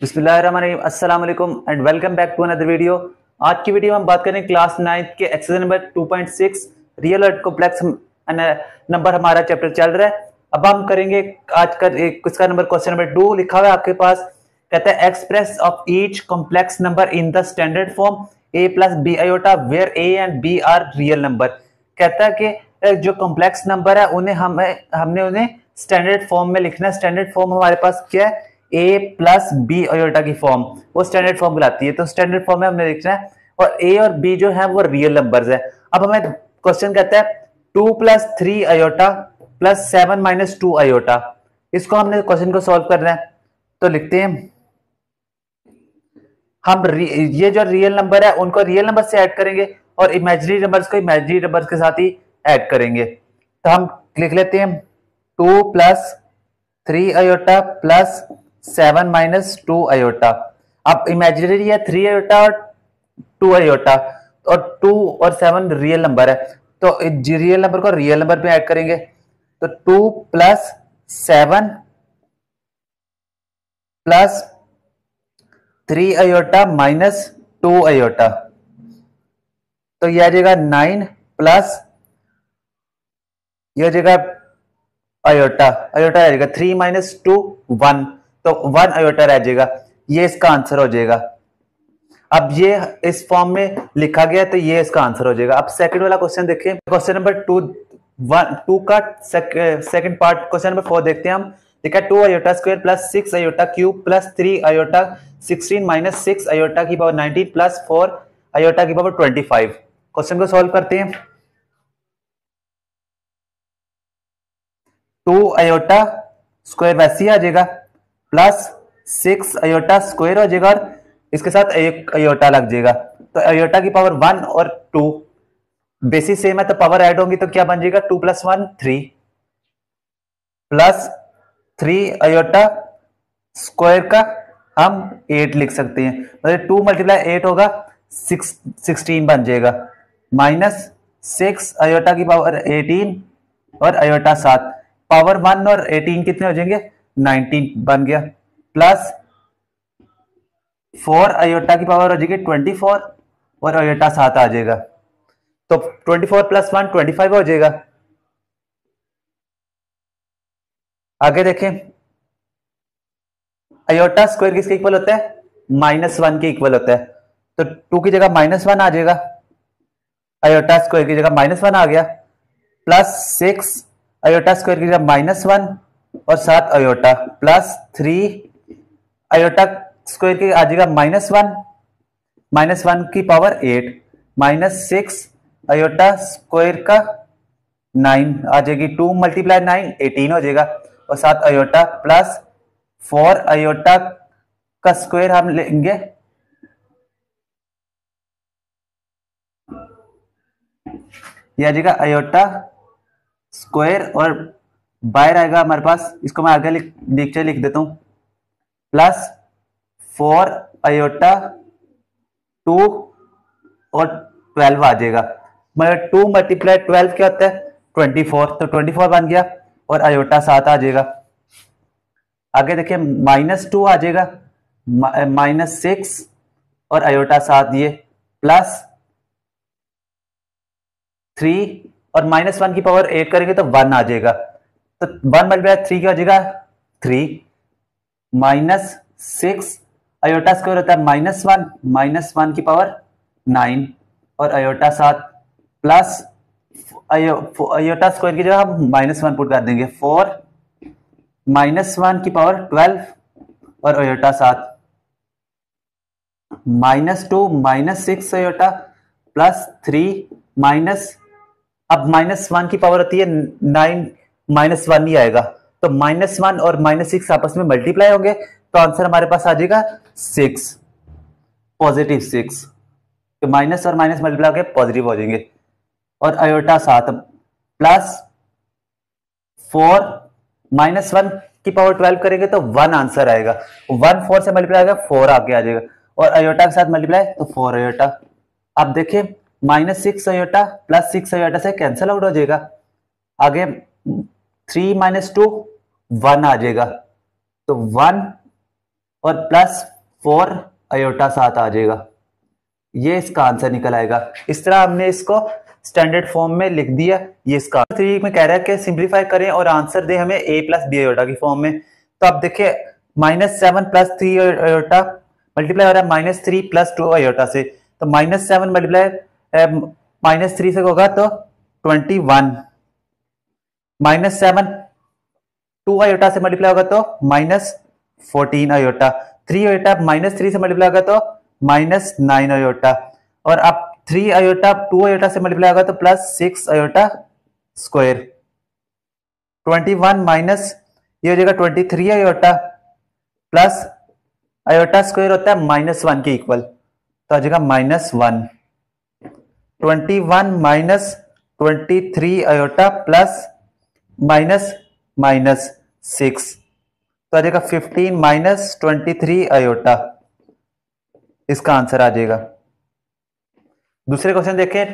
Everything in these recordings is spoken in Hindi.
बिस्मिल्लाहिर्रहमानिर्रहीम, अस्सलाम वालेकुम and welcome back to another video. आज की वीडियो में हम बात करें क्लास 9 के एक्सरसाइज नंबर 2.6 रियल और कॉम्प्लेक्स नंबर। हमारा चैप्टर चल रहा है। अब हम करेंगे आज का इसका नंबर क्वेश्चन नंबर 2 लिखा हुआ है आपके पास। कहता है express of each complex number in the standard form a plus B iota where a and b are real number. कहता है कि जो कॉम्प्लेक्स नंबर है उन्हें हमने उन्हें स्टैंडर्ड फॉर्म में लिखना है। स्टैंडर्ड फॉर्म हमारे पास क्या है? ए प्लस बी आयोटा की फॉर्म, वो स्टैंडर्ड फॉर्म कहलाती है। तो स्टैंडर्ड फॉर्म में हमने लिखना है और ए और बी जो है वो रियल नंबर्स है। अब हमें क्वेश्चन कहता है 2 plus 3 iota plus 7 minus 2 iota. इसको हमने क्वेश्चन को सॉल्व करना है। तो लिखते हैं हम ये जो रियल नंबर है उनको रियल नंबर से ऐड करेंगे और इमेजिनरी नंबर्स को इमेजिनरी नंबर्स के साथ ही ऐड करेंगे। तो हम लिख लेते हैं 2 plus 3 iota plus 7 minus 2 iota. अब इमेजिनरी है 3 आयोटा और 2 आयोटा, और 2 और 7 रियल नंबर है। तो रियल नंबर को रियल नंबर पे ऐड करेंगे। तो 2 plus 7 plus 3 iota minus 2 iota, तो यह आ जाएगा 9 प्लस यह आ जाएगा आयोटा। आयोटा रह जाएगा 3 माइनस 2 1, तो 1 आयोटा रह जाएगा। ये इसका आंसर हो जाएगा। अब ये इस फॉर्म में लिखा गया तो ये इसका आंसर हो जाएगा। अब सेकंड वाला क्वेश्चन देखिए, क्वेश्चन नंबर 2 का सेकंड पार्ट क्वेश्चन नंबर 4 देखते हैं हम। देखा 2 iota square plus 6 iota cube plus 3 iota 16 minus 6 iota की पावर 19 प्लस 4 आयोटा की पावर 25। क्वेश्चन को सॉल्व करते हैं। 2 आयोटा स्क्वायर वैसे ही आ जाएगा प्लस 6 आयोटा स्क्वायर हो जाएगा और इसके साथ एक आयोटा लग जाएगा। तो आयोटा की पावर 1 और 2 बेसिस सेम है तो पावर ऐड होंगी, तो क्या बन जाएगा 2 प्लस 1 3 प्लस 3 आयोटा स्क्वायर का हम 8 लिख सकते हैं। मतलब 2 मल्टीप्लाई 8 होगा 16 बन जाएगा, माइनस 6 आयोटा की पावर 18 और आयोटा 7। पावर 1 और 18 कितने हो जाएंगे? 19 बन गया, प्लस 4 आयोटा की पावर हो जाएगी 24 और आयोटा 7 आ जाएगा। तो 24 प्लस 1 25 हो जाएगा। आगे देखें, आयोटा स्क्वायर किसके इक्वल होता है? -1 के इक्वल होता है। तो 2 की जगह -1 आ जाएगा, आयोटा स्क्वायर की जगह -1 आ गया, प्लस 6 आयोटा स्क्वायर की जगह -1 और 7 आयोटा प्लस 3 आयोटा स्क्वायर की आ जाएगा -1 की पावर 8 माइनस 6 आयोटा स्क्वायर का 9 आ जाएगी। 2 मल्टीप्लाई 9 18 हो जाएगा और 7 आयोटा प्लस 4 आयोटा का स्क्वायर हम लेंगे यह आ जाएगा आयोटा स्क्वायर और बाहर आएगा हमारे पास, इसको मैं आगे नीचे लिख देता हूं, प्लस 4 आयोटा 2 और 12 आ जाएगा। मतलब 2 मल्टीप्लाई 12 क्या होता है? 24, तो 24 बन गया और आयोटा 7 आ जाएगा। आगे देखिए -2 आ जाएगा, -6 और आयोटा 7 ये प्लस 3 और -1 की पावर 8 करेंगे तो 1 आ जाएगा। तो 1 मल्टीप्लाई 3 क्या हो जाएगा? 3 माइनस 6 आयोटा स्क्वायर होता है -1 की पावर 9 और आयोटा 7 प्लस आयोटा स्क्वायर की जगह हम -1 पुट कर देंगे 4 -1 की पावर 12 और आयोटा 7 -2 -6 आयोटा प्लस 3 माइनस, अब -1 की पावर होती है 9, -1 ही आएगा। तो -1 और -6 आपस में मल्टीप्लाई होंगे तो आंसर हमारे पास आ जाएगा 6, पॉजिटिव 6। तो माइनस और माइनस मल्टीप्लाई होकर पॉजिटिव हो जाएंगे। और आयोटा 7 प्लस 4 -1 की पावर 12 करेंगे तो 1 आंसर आएगा। 1 4 से मल्टीप्लाई आएगा 4 आगे आ जाएगा और आयोटा के साथ मल्टीप्लाई तो 4 आयोटा। अब देखिए -6 आयोटा प्लस 6 आयोटा से कैंसिल आउट हो जाएगा। आगे 3 - 2 1 आ जाएगा, तो 1 और प्लस 4 आयोटा साथ आ जाएगा। ये इसका आंसर निकल आएगा। इस तरह हमने इसको स्टैंडर्ड फॉर्म में लिख दिया। ये इसका 3 में कह रहा है कि सिंप्लीफाई करें और आंसर दे हमें a प्लस बी आयोटा की फॉर्म में। तो आप देखिए -7 प्लस 3 आयोटा मल्टीप्लाई हो रहा है -3 प्लस 2 आयोटा से। तो -7 मल्टीप्लाई -3 से होगा तो 21, -7 2 आयोटा से मल्टीप्लाई होगा तो -14 आयोटा, 3 आयोटा -3 से मल्टीप्लाई होगा तो -9 आयोटा, और अब 3 आयोटा 2 आयोटा से मल्टीप्लाई होगा तो +6 आयोटा स्क्वायर। 21 माइनस ये हो जाएगा 23 आयोटा प्लस आयोटा स्क्वायर होता है -1 के इक्वल, तो आ जाएगा -1। 21 माइनस 23 आयोटा प्लस -6, तो आ जाएगा 15 माइनस 23 आयोटा, इसका आंसर आ जाएगा। दूसरे क्वेश्चन देखें,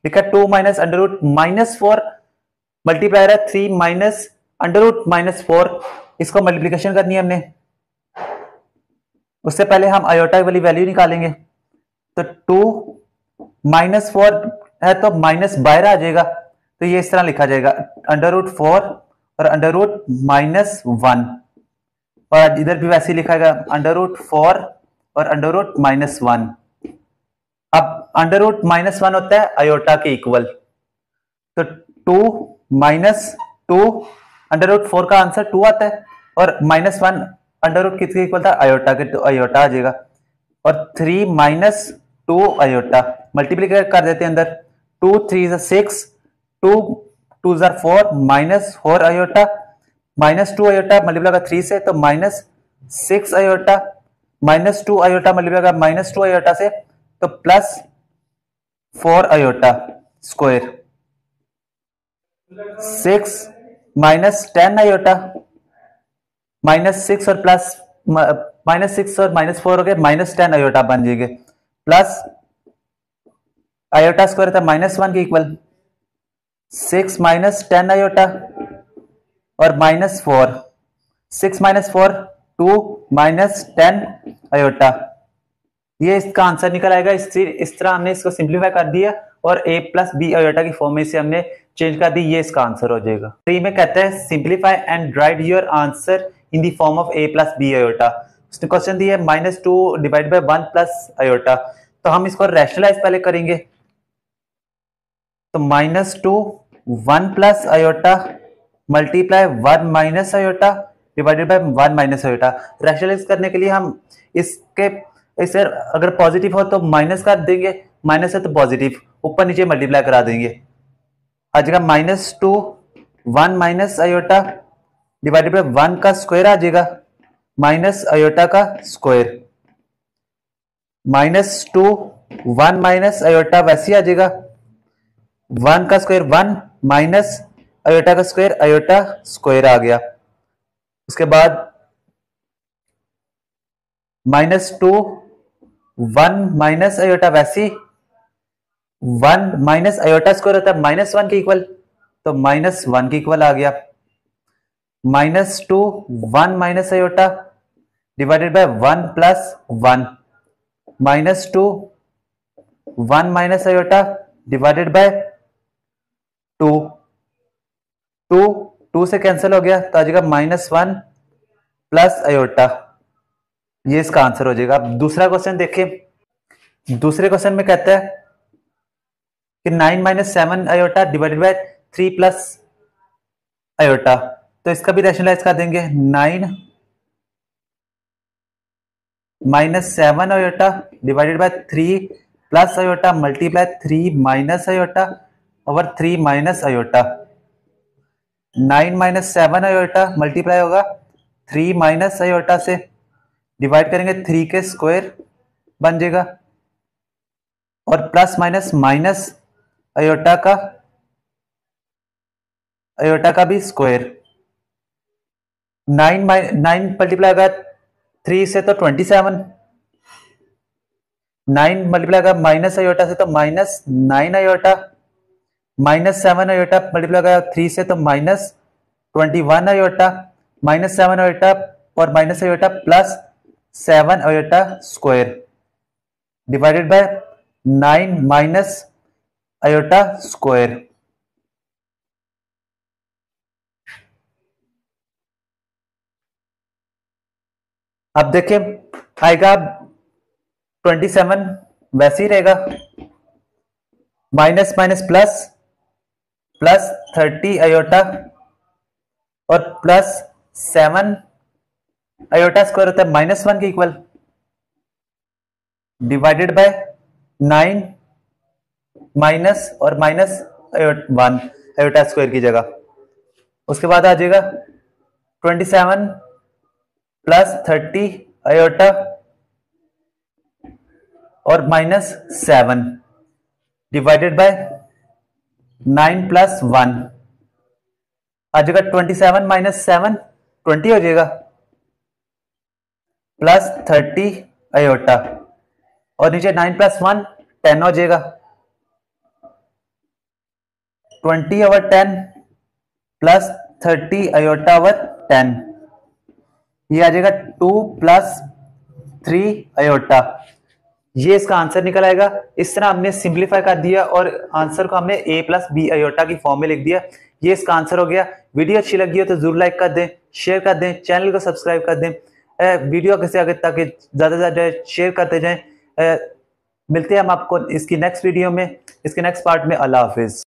लिखा 2 minus under root -4 multiply 3 minus under root -4, इसको मल्टीप्लीकेशन करनी है हमने। उससे पहले हम आयोटा वाली वैल्यू निकालेंगे। तो 2 -4 है तो माइनस बाहर आ जाएगा, तो ये इस तरह लिखा जाएगा √4 और √1, और इधर भी वैसे ही लिखा जाएगा √4 और √1। अब √-1 होता है आयोटा के इक्वल, तो 2 माइनस 2 √4 का आंसर 2 आता है, और -1 अंडर रूट किसके इक्वल था, आयोटा के, तो आयोटा आ जाएगा। और 3 माइनस 2 आयोटा मल्टीप्लाई कर देते हैं अंदर, 2 3 6, 2 2 4 -4 आयोटा, -2 आयोटा मल्टीप्लाई का 3 से तो -6 आयोटा, -2 आयोटा मल्टीप्लाई का -2 आयोटा से तो +4 आयोटा स्क्वायर, 6 माइनस 10 आयोटा, -6 और प्लस -6 और -4 हो गए, -10 आयोटा बन जाएंगे, प्लस आयोटा स्क्वायर था -1 के इक्वल, 6 माइनस 10 आयोटा और -4, 6 माइनस 4 2 -10 आयोटा, ये इसका आंसर निकल आएगा। इस तरह हमने इसको सिंप्लीफाई कर दिया और a प्लस बी आयोटा की फॉर्म में से हमने चेंज कर दी, ये इसका आंसर हो जाएगा। 3 में कहता है simplify and write your answer in the form of a plus B iota. उसने क्वेश्चन दिया है -2 डिवाइड बाय 1 प्लस आयोटा, तो हम इसको रैशनलाइज पहले करेंगे। तो -2 1 plus iota multiply 1 minus iota divided by 1 minus iota. Rationalise करने के लिए हम इसे अगर पॉजिटिव हो तो माइनस कर देंगे, माइनस है तो पॉजिटिव, ऊपर नीचे मल्टीप्लाई करा देंगे। आ जाएगा -2 1 माइनस आयोटा डिवाइडेड बाय 1 का स्क्वायर आ जाएगा, माइनस आयोटा का स्क्वायर, -2 1 माइनस आयोटा वैसे आ जाएगा, 1 का स्क्वायर 1 माइनस आयोटा का स्क्वायर, आयोटा स्क्वायर आ गया। उसके बाद -2 1 माइनस आयोटा वैसे 1 माइनस आयोटा स्क्वायर होता है -1 के इक्वल, तो -1 के इक्वल आ गया। -2 1 minus iota divided by 1 plus 1, -2 1 minus iota divided bye 2, 2 से कैंसिल हो गया, तो आ जाएगा -1 प्लस आयोटा, ये इसका आंसर हो जाएगा। अब दूसरा क्वेश्चन देखें। दूसरे क्वेश्चन में कहता है कि 9 minus 7 iota divided bye 3 plus iota, तो इसका भी रैशनलाइज कर देंगे। 9 minus 7 iota divided bye 3 plus iota multiply 3 minus iota over 3 minus iota. 9 minus 7 iota multiply होगा 3 माइनस आयोटा से, डिवाइड करेंगे 3 के स्क्वायर बन जाएगा, और प्लस माइनस माइनस आयोटा का भी स्क्वायर। 9 मल्टीप्लाई होगा 3 से तो 27, 9 मल्टीप्लाई होगा माइनस आयोटा से तो -9 आयोटा, -7 आयोटा मल्टीप्लाई होगा 3 से तो -21 आयोटा, -7 आयोटा और minus iota plus 7 iota square divided by 9 minus iota square. अब देखिए आएगा 27 वैसे ही रहेगा, minus minus plus, plus 30 iota और प्लस 7 आयोटा स्क्वायर होता है -1 के इक्वल, डिवाइडेड बाय 9 माइनस और माइनस 1 आयोटा स्क्वायर की जगह। उसके बाद आ जाएगा 27 प्लस 30 आयोटा और -7 डिवाइडेड बाय 9 प्लस 1 आ जाएगा 27 माइनस 7 20 हो जाएगा, प्लस 30 आयोटा और नीचे 9 प्लस 1 10 हो जाएगा, 20/10 प्लस 30 आयोटा ओवर 10, ये आ जाएगा 2 प्लस 3 आयोटा। ये इसका आंसर निकल आएगा। इस तरह हमने सिंप्लीफाई कर दिया और आंसर को हमने a प्लस बी आयोटा की फॉर्म में लिख दिया। ये इसका आंसर हो गया। वीडियो अच्छी लगी हो तो जरूर लाइक कर दें, शेयर कर दें, चैनल को सब्सक्राइब कर दें, वीडियो कैसे आगे ताकि ज़्यादा से ज़्यादा शेयर करते जाएं। मिलते हैं हम आपको इसकी नेक्स्ट वीडियो में, इसके नेक्स्ट पार्ट में। अल्लाह हाफिज़।